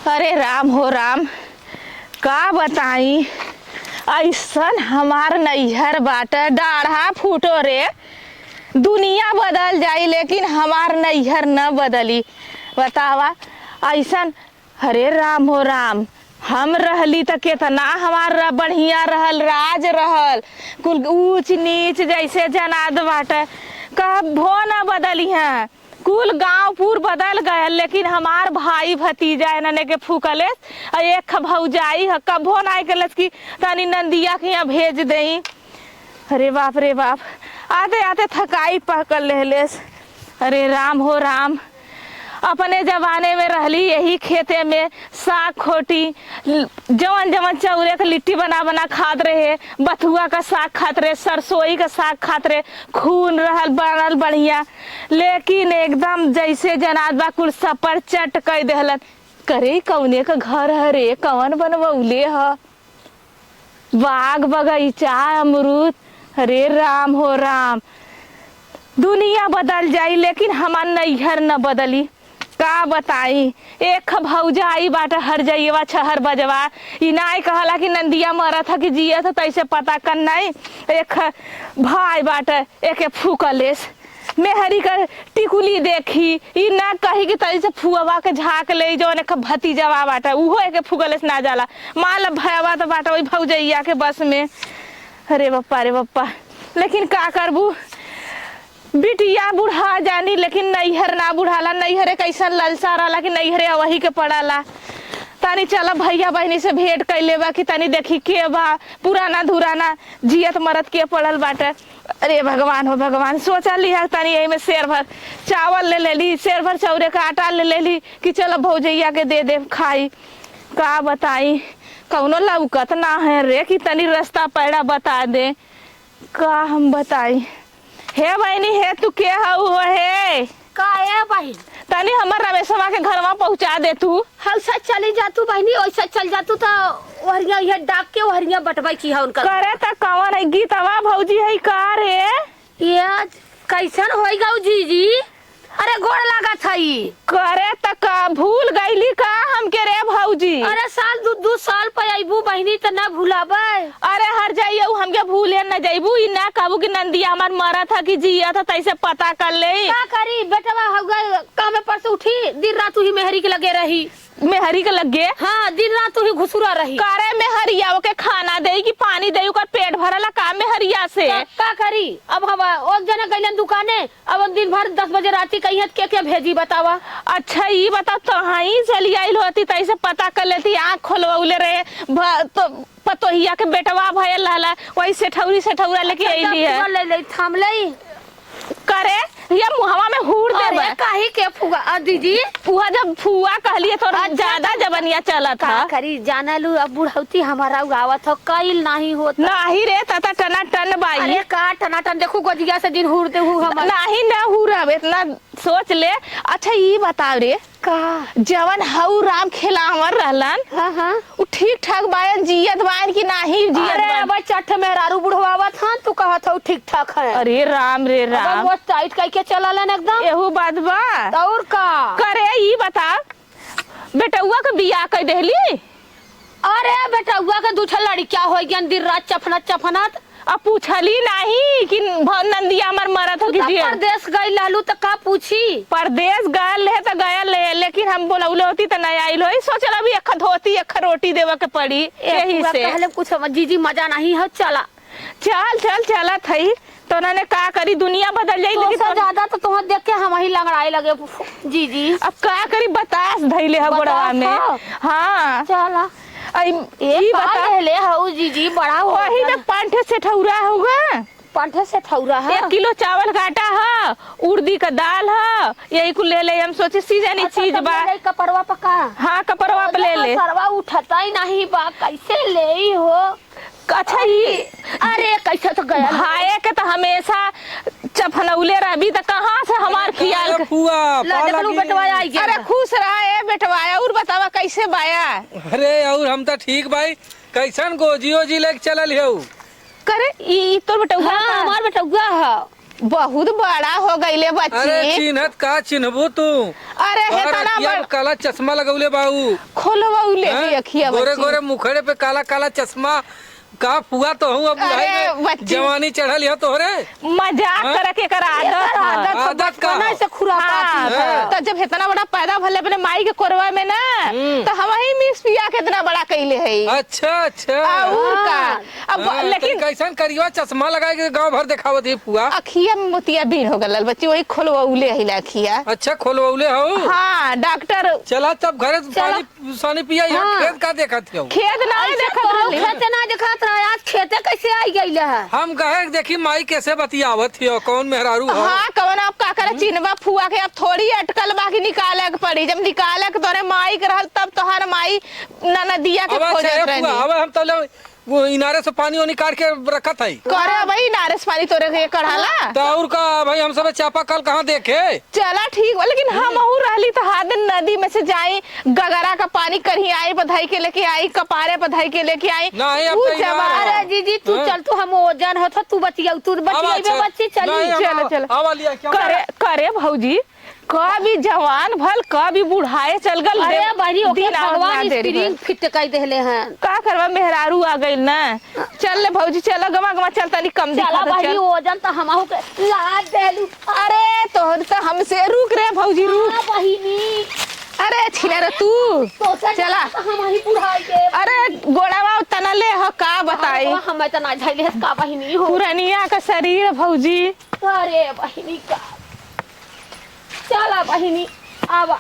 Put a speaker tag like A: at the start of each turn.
A: अरे राम हो राम, का बताई। ऐसन हमार नैहर बाटे, डाढ़ा फूटो रे। दुनिया बदल जाई लेकिन हमार नैहर न बदली। बतावा ऐसन। अरे राम हो राम, हम रहली त केतना हमार बढ़िया रहल, राज रहल। कुल ऊंच नीच जैसे जनाद बाटे, कभो न बदली है। कुल गांव पूर बदल गए लेकिन हमार भाई भतीजा इन्हने के फूकले। एक भौजाई है, कभो ना कलस की तनी नंदिया के यहाँ भेज दई। अरे बाप रे बाप, आते आते थकाई पकड़ लेस। अरे राम हो राम, अपने जमाने में रहली यही खेते में साग खोटी, जवन जवन चौरे का लिट्टी बना बना खात रहे, बथुआ का साग खात रहे, सरसोई का साग खात रहे, खून रहल बनल बढ़िया। लेकिन एकदम जैसे जनाद बा कुल सपर चट कर देहलन। करे कौने का घर है रे, कौन बनवौले ह? बाग बगीचा अमरूद। अरे राम हो राम, दुनिया बदल जाई लेकिन हमार नैहर न बदली। का बताई, एक भौजाई बाटे हर जइवा छहर बजवा। ई नाई कहला कि नंदिया मरत है कि जियत है, तैसे पता कर नहीं। एक भाई बाटे, एके फूकलेस। मेहरी का टिकुली देखी, ई ना कही कि तैसे फुआ के झाँक ले जो एक भतीजवा बाटे, उहो एके फूकलेस ना जाला। माल भयवा तो बाटे वही भौजैया के बस में। अरे बप्पा रे बप्पा, लेकिन का करबू, बिटिया बुढ़ा जानी लेकिन नैहर ना बुढ़ाला। नैहर एक ऐसा ललसा रहा कि नैहरे वही के पड़ाला। तनी चला भैया बहनी से भेंट कर लेबा कि तनी देखी के बा पुराना धुराना जियत मरत के पड़ल बाटे। अरे भगवान हो भगवान, सोचा ली है तनी यही में शेर भर चावल ले लेली, शेर भर चौरे का आटा ले लेली कि चलो भौजैया के दे दे खाई। का बताई, कौनो लौकत ना है रे कि तनी रास्ता पैड़ा बता दे। का हम बताई। हे बहनी, हे तू के हऊ हो? हे
B: का है बहन?
A: तनी हमर रमेशवा के घरवा पहुंचा दे तू।
B: हलसा चली जा तू बहनी, वैसा चल जा तू तो वहरिया ये डाक के वहरिया बटवाई की है उनका।
A: करे त कवन है गीतवा भौजी है का रे?
B: ये कैसन होइगा जीजी? अरे गोड़ लगा था ई।
A: करे त का भूल गईली का हमके रे भौजी?
B: अरे साल दू साल पे आईबू बहनी त ना भूलाबे।
A: अरे हर जाइए हमके भूले न जाइबू। ई ना कहबू कि नंदिया हमार मरा था कि जिया था, तैसे पता कर ले।
B: का करी बेटवा होगा काम पर से उठी, दिन रात ही मेहरी के लगे रही।
A: मेहरी के लगे?
B: हाँ, दिन रात ही घुसुरा रही।
A: करे मेहरिया के खाना दे कि पानी दे, ओकर पेट भरला का मेहरिया से?
B: का करी अब हम ओ जना गइलन दुकाने, अब दिन भर 10 बजे राती कहियत के भेजी बतावा।
A: अच्छा ई बता, तो ही चली आइल होती तैसे पता कर लेती। आँख खोलवले रहे तो पतोहिया के बेटवा भयल रहला, वही सेठौरा लेके आइली है।
B: ले ले थाम ले।
A: करे ये मुहवा में हूर दे
B: काहे के फुआ दीदी?
A: फुआ जब फुआ कहलिए तो ज्यादा जबनिया चला था।
B: करी जाना लू, अब बुढ़ौती हमारा गावत हो, कईल नहीं होत
A: नहीं रे तता टना टन बाई।
B: अरे का टना टन देखो गोदिया से दिन हुर दे हु हम
A: नहीं ना हुरब इतना सोच ले। अच्छा ये बताओ रे,
B: का
A: जवन हऊ राम खिलावर रहलन,
B: हां
A: उ ठीक ठाक बायन जियत बायन कि नहीं जियत?
B: अरे अब चठ मेहरारू बुढ़वावत हन, तू कहत हो ठीक ठाक है।
A: अरे राम रे राम,
B: वो टाइट कह के चललन एकदम।
A: एहू बात बा।
B: और का
A: करे ये बता, बेटौआ के बियाह कर देहली?
B: अरे बेटौआ के दूठा लड़किया हो गयन, दिन रात चफनत चफनत।
A: अब पूछली नहीं कि नंदिया हमार मरत हो कि
B: परदेश गई लालू तो का पूछी?
A: परदेश गल है तो गया ले, लेकिन हम बोलौले होती तो नहीं आइल होई। सोचल अभी एक धोती एक रोटी देवे के पड़ी, यही से
B: कहले कुछ जीजी मजा नहीं है। चला
A: चल चल चला थई तो उन्होंने का करी, दुनिया बदल जाई। लेकिन
B: तो ज्यादा तो तुम्हें देख के हम ही लंगड़ाए लगे जीजी।
A: अब का करी, बतास धैले है गोड़वा में। हाँ
B: चला
A: ये बता
B: ले हऊ जीजी, बड़ा हो
A: वही तो पंठे से ठौरा होगा।
B: पंठे से ठौरा है।
A: 1 किलो चावल का आटा है, उड़दी का दाल है, यही को ले ले। हम सोचे सीजनी चीज बा।
B: कपड़वा पका?
A: हाँ कपड़वा पे ले ले।
B: कपड़वा उठता ही नहीं बा, कैसे ले हो?
A: अच्छा ये
B: अरे कैसे तो गया
A: भाई के तो हमेशा चफनौले रही, तो कहाँ से हमार खियाल अरे खुश रहा है बेटवाया। और बतावा कैसे बाया?
C: अरे और हम तो ठीक भाई, कैसन गोजियो जी लेके चलल हो?
A: करे ई तो बेटवा?
B: हाँ, हमार बेटवा है।
A: बहुत बड़ा हो गईले
C: अरे
A: बच्ची।
C: चिन्हत का चिन्हबू तू?
A: अरे हे
C: और
A: तना
C: अखिया में काला चश्मा लगौले बाऊ।
A: खोलवौले
C: हैं?
A: ही अखिया
C: गोरे
A: बच्ची।
C: गोरे मुखड़े पे काला काला चश्मा का फुआ तो हूँ अब बुढ़ाई
A: अरे
C: में
A: बच्ची।
C: जवानी चढ़ल है तोहरे।
A: मजाक
C: हाँ?
A: करे के कर आदत
B: आदत
A: है।
C: आदत का
B: बचपना से खुरापाती है।
C: हाँ।
A: तो जब इतना बड़ा पैदा भले अपने माई के कोरवा में ना तो हम ही मिस पिया के इतना बड़ा कैले है।
C: अच्छा अच्छा।
A: और का अब
C: हाँ,
A: लेकिन
C: तो कैसन करियो चश्मा लगा के गांव भर दिखावत है फुआ।
A: अखिया में मोतिया बीन हो गल बच्ची, वही खोलवौले हिला अखिया।
C: अच्छा खोलवौले हो।
A: हाँ डॉक्टर
C: चला तब घरे पानी सानी पिया। यहाँ
B: हाँ।
C: खेत का देखत हो?
A: खेत ना देखत रहली।
B: खेते ना दिखात रहा, आज खेते कैसे आई गई है?
C: हम कहे देखी माई कैसे बतियावत हो, कौन मेहरारू हो।
A: हाँ कवन आप का करे चिन्हवा फुआ के अब थोड़ी अटकल बाकी निकाले के पड़ी। जब निकाले के तोरे माई के रहल तब तोहर माई ननदिया के
C: अब अच्छा
A: खोजत
C: है
A: रहनी।
C: फुआ, अब हम तो वो इनारे से पानी वानी काट के रखत है।
A: करे भाई नारस पानी तोरे के कढ़ाला।
C: तो और का भाई हम सब चापा कल कहाँ देखे।
A: चला ठीक बा, लेकिन हम अहू रहली तो हाथ नदी में से जाई गगरा का पानी करही आई बधाई के लेके आई, कपारे बधाई के लेके आई।
C: नहीं, अब
A: ऊ
C: तो इनार
A: जवान-
C: है।
B: अरे जीजी तू
C: हाँ।
B: चल, तू हम ओजन होता तू बचिया, तू बचिया बच्ची चली।
A: चलो, चलो।
C: आवा लिया क्या
A: करे करे भौजी कभी जवान भल कभी बुढ़ाए चल गल।
B: अरे बहनी ओके
A: दिन आवत ना
B: भगवान
A: देरी भर।
B: स्प्रिंग फिट कर देले हैं।
A: का करवा मेहरारू आ गई ना। चल ले भौजी चलो गमा गमा चल तनी कम दिखा
B: चला
A: तो
B: बहनी
A: चल।
B: ओजन तो हमहू के लाद देलू।
A: अरे तोहर तो हमसे रुक रे भौजी रुक।
B: हाँ बहिनी
A: अरे छिला रे तू
B: तो
A: चला।
B: हम ही बुढ़ाई के।
A: अरे गोड़ावा तना ले ह का बताई।
B: हम तो ना झैले का बहिनी हो।
A: पुरनिया का शरीर भौजी।
B: अरे बहिनी का चला बहिनी आवा।